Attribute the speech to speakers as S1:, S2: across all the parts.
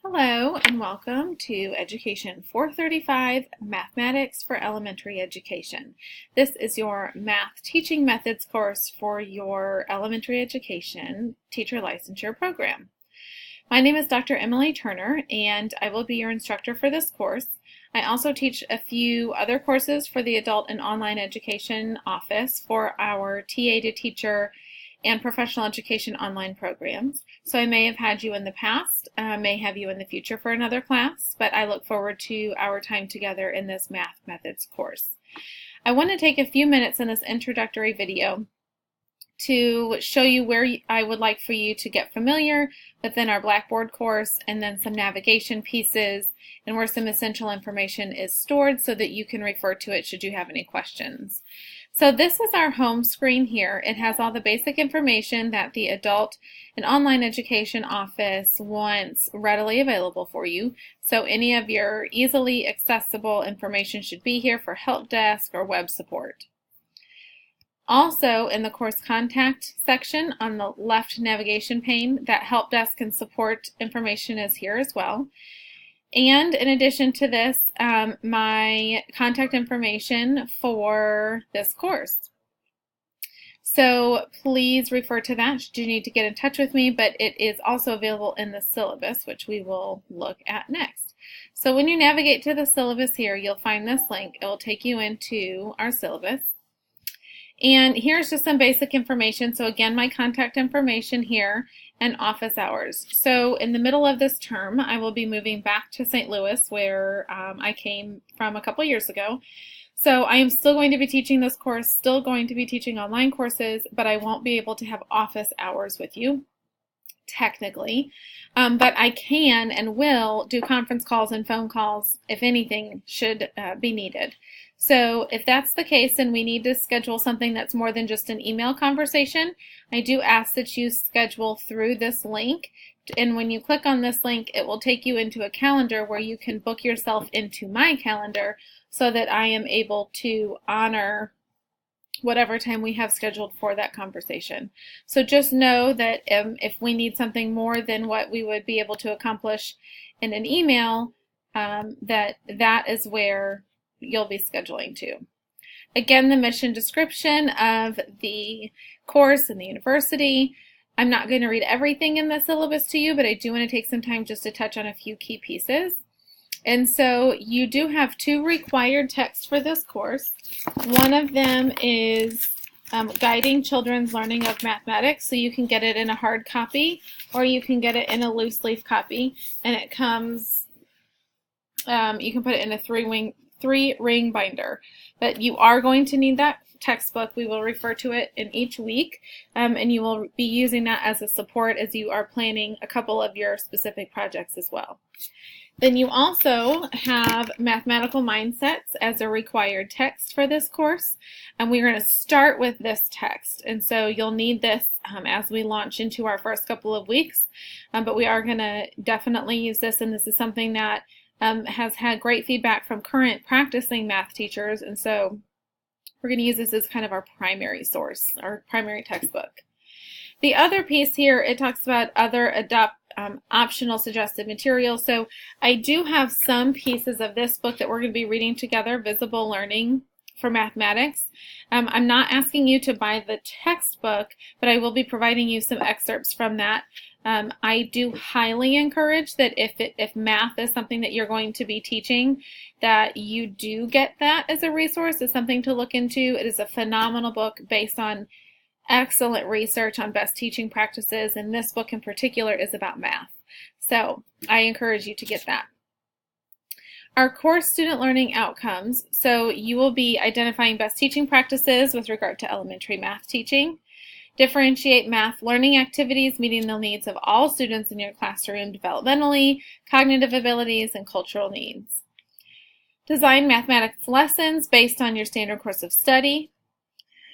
S1: Hello and welcome to Education 435, Mathematics for Elementary Education. This is your Math Teaching Methods course for your elementary education teacher licensure program. My name is Dr. Emily Turner and I will be your instructor for this course. I also teach a few other courses for the Adult and Online Education Office for our TA to Teacher and professional education online programs. So I may have had you in the past, may have you in the future for another class, but I look forward to our time together in this math methods course. I want to take a few minutes in this introductory video to show you where I would like for you to get familiar within our Blackboard course, and then some navigation pieces and where some essential information is stored so that you can refer to it should you have any questions. So this is our home screen here. It has all the basic information that the Adult and Online Education Office wants readily available for you. So any of your easily accessible information should be here for help desk or web support. Also, in the course contact section on the left navigation pane, that help desk and support information is here as well. And in addition to this, my contact information for this course. So please refer to that should you need to get in touch with me, but it is also available in the syllabus, which we will look at next. So when you navigate to the syllabus here, you'll find this link. It will take you into our syllabus. And here's just some basic information. So again, my contact information here and office hours. So in the middle of this term, I will be moving back to St. Louis, where I came from a couple years ago. So I am still going to be teaching this course, still going to be teaching online courses, but I won't be able to have office hours with you, technically. But I can and will do conference calls and phone calls if anything should be needed. So if that's the case and we need to schedule something that's more than just an email conversation, I do ask that you schedule through this link. And when you click on this link, it will take you into a calendar where you can book yourself into my calendar so that I am able to honor whatever time we have scheduled for that conversation. So just know that if we need something more than what we would be able to accomplish in an email, that is where you'll be scheduling to. Again, the mission description of the course and the university. I'm not going to read everything in the syllabus to you, but I do want to take some time just to touch on a few key pieces. And so you do have two required texts for this course. One of them is Guiding Children's Learning of Mathematics, so you can get it in a hard copy or you can get it in a loose leaf copy, and it comes, you can put it in a three-ring binder. But you are going to need that textbook. We will refer to it in each week, and you will be using that as a support as you are planning a couple of your specific projects as well. Then you also have Mathematical Mindsets as a required text for this course, and we're going to start with this text. And so you'll need this as we launch into our first couple of weeks, but we are going to definitely use this, and this is something that has had great feedback from current practicing math teachers, and so we're going to use this as kind of our primary source, our primary textbook. The other piece here, it talks about other optional suggested material. So I do have some pieces of this book that we're going to be reading together, Visible Learning for Mathematics. I'm not asking you to buy the textbook, but I will be providing you some excerpts from that. I do highly encourage that if math is something that you're going to be teaching, that you do get that as a resource, as something to look into. It is a phenomenal book based on excellent research on best teaching practices, and this book in particular is about math. So I encourage you to get that. Our core student learning outcomes. So you will be identifying best teaching practices with regard to elementary math teaching. Differentiate math learning activities meeting the needs of all students in your classroom developmentally, cognitive abilities, and cultural needs. Design mathematics lessons based on your standard course of study.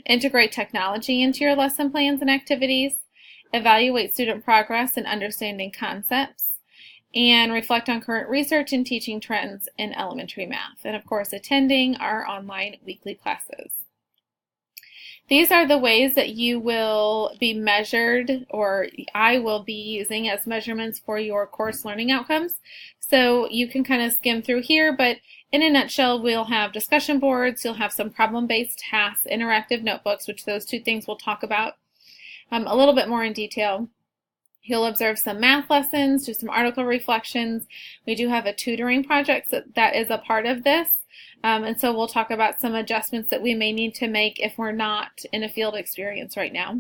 S1: Integrate technology into your lesson plans and activities. Evaluate student progress in understanding concepts. And reflect on current research and teaching trends in elementary math. And of course, attending our online weekly classes. These are the ways that you will be measured, or I will be using as measurements for your course learning outcomes. So you can kind of skim through here, but in a nutshell, we'll have discussion boards, you'll have some problem-based tasks, interactive notebooks, which those two things we'll talk about a little bit more in detail. You'll observe some math lessons, do some article reflections. We do have a tutoring project that is a part of this. And so we'll talk about some adjustments that we may need to make if we're not in a field experience right now.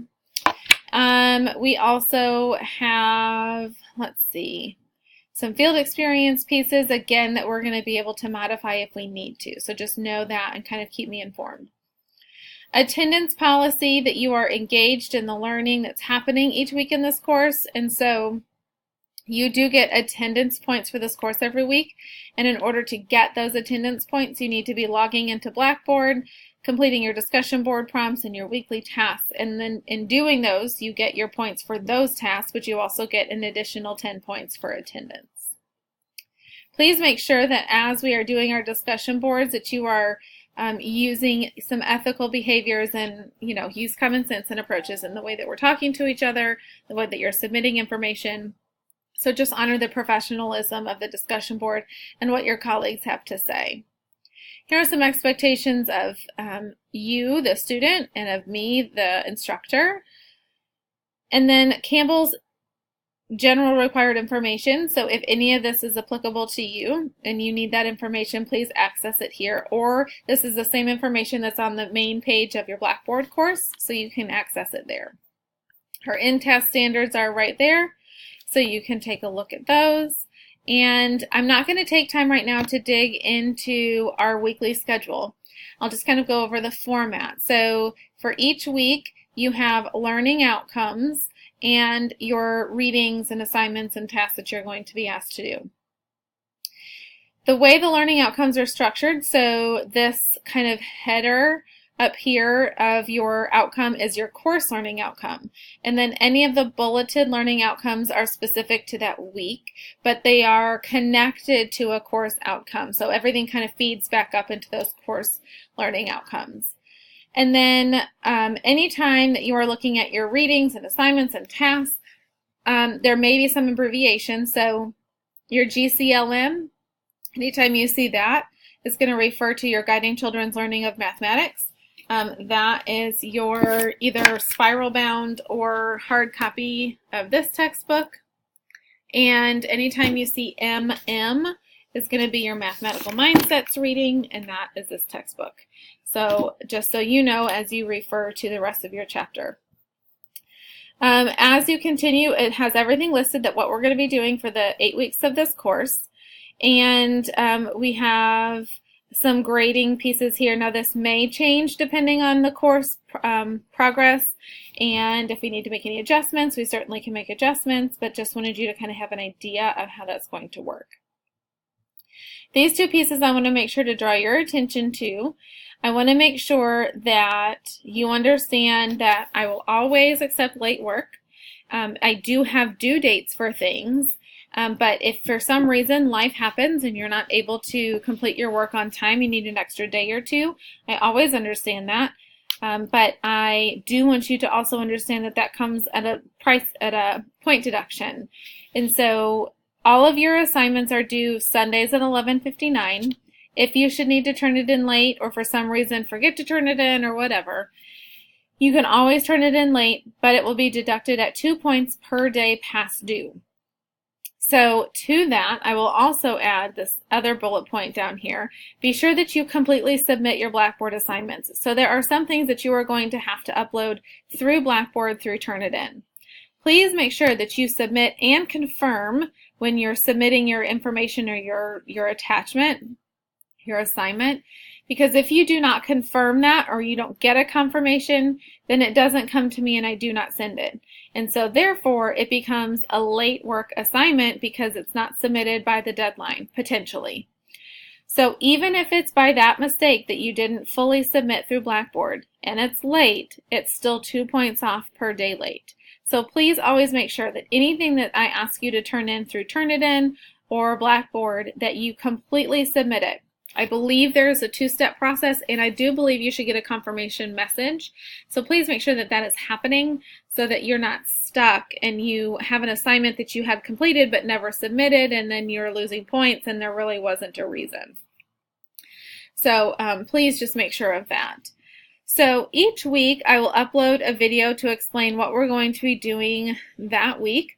S1: We also have, let's see, some field experience pieces, again, that we're going to be able to modify if we need to. So just know that and kind of keep me informed. Attendance policy, that you are engaged in the learning that's happening each week in this course. And so you do get attendance points for this course every week, and in order to get those attendance points, you need to be logging into Blackboard, completing your discussion board prompts and your weekly tasks, and then in doing those, you get your points for those tasks, but you also get an additional 10 points for attendance. Please make sure that as we are doing our discussion boards that you are using some ethical behaviors and, use common sense and approaches in the way that we're talking to each other, the way that you're submitting information. So just honor the professionalism of the discussion board and what your colleagues have to say. Here are some expectations of you, the student, and of me, the instructor. And then Campbell's general required information. So if any of this is applicable to you and you need that information, please access it here. Or this is the same information that's on the main page of your Blackboard course, so you can access it there. Our in-test standards are right there, so you can take a look at those. And I'm not going to take time right now to dig into our weekly schedule. I'll just kind of go over the format. So for each week, you have learning outcomes and your readings and assignments and tasks that you're going to be asked to do. The way the learning outcomes are structured, so this kind of header up here of your outcome is your course learning outcome. And then any of the bulleted learning outcomes are specific to that week, but they are connected to a course outcome. So everything kind of feeds back up into those course learning outcomes. And then anytime that you are looking at your readings and assignments and tasks, there may be some abbreviation. So your GCLM, anytime you see that, is going to refer to your Guiding Children's Learning of Mathematics. That is your either spiral bound or hard copy of this textbook. And anytime you see MM is going to be your Mathematical Mindsets reading, and that is this textbook. So just so you know as you refer to the rest of your chapter. As you continue, it has everything listed that what we're going to be doing for the 8 weeks of this course. And we have some grading pieces here. Now this may change depending on the course progress, and if we need to make any adjustments, we certainly can make adjustments, but just wanted you to kind of have an idea of how that's going to work. These two pieces I want to make sure to draw your attention to. I want to make sure that you understand that I will always accept late work. I do have due dates for things, but if for some reason life happens and you're not able to complete your work on time, you need an extra day or two, I always understand that. But I do want you to also understand that that comes at a point deduction. And so all of your assignments are due Sundays at 11:59. If you should need to turn it in late or for some reason forget to turn it in or whatever, you can always turn it in late, but it will be deducted at 2 points per day past due. So to that, I will also add this other bullet point down here. Be sure that you completely submit your Blackboard assignments. So there are some things that you are going to have to upload through Blackboard through Turnitin. Please make sure that you submit and confirm when you're submitting your information or your attachment, your assignment, because if you do not confirm that or you don't get a confirmation, then it doesn't come to me and I do not send it. And so therefore it becomes a late work assignment because it's not submitted by the deadline, potentially. So even if it's by that mistake that you didn't fully submit through Blackboard and it's late, it's still 2 points off per day late. So please always make sure that anything that I ask you to turn in through Turnitin or Blackboard, that you completely submit it. I believe there is a two-step process, and I do believe you should get a confirmation message. So please make sure that that is happening so that you're not stuck and you have an assignment that you had completed but never submitted, and then you're losing points and there really wasn't a reason. So please just make sure of that. So each week I will upload a video to explain what we're going to be doing that week.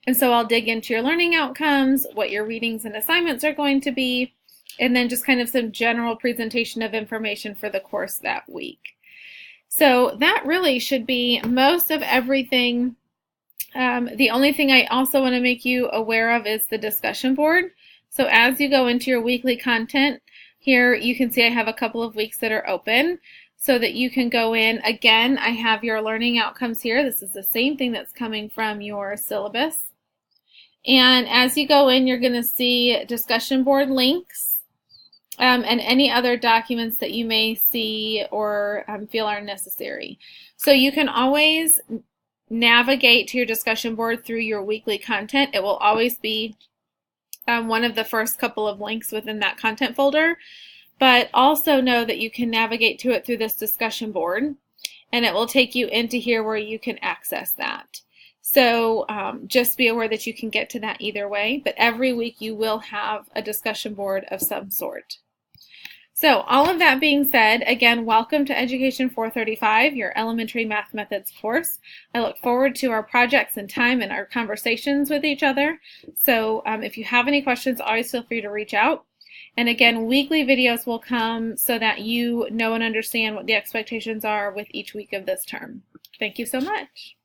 S1: And so I'll dig into your learning outcomes, what your readings and assignments are going to be, and then just kind of some general presentation of information for the course that week. So that really should be most of everything. The only thing I also want to make you aware of is the discussion board. So as you go into your weekly content, here you can see I have a couple of weeks that are open so that you can go in. Again, I have your learning outcomes here. This is the same thing that's coming from your syllabus. And as you go in, you're going to see discussion board links and any other documents that you may see or feel are necessary. So you can always navigate to your discussion board through your weekly content. It will always be one of the first couple of links within that content folder, but also know that you can navigate to it through this discussion board, and it will take you into here where you can access that. So just be aware that you can get to that either way, but every week you will have a discussion board of some sort. So all of that being said, again, welcome to Education 435, your elementary math methods course. I look forward to our projects and time and our conversations with each other. So if you have any questions, always feel free to reach out. And again, weekly videos will come so that you know and understand what the expectations are with each week of this term. Thank you so much.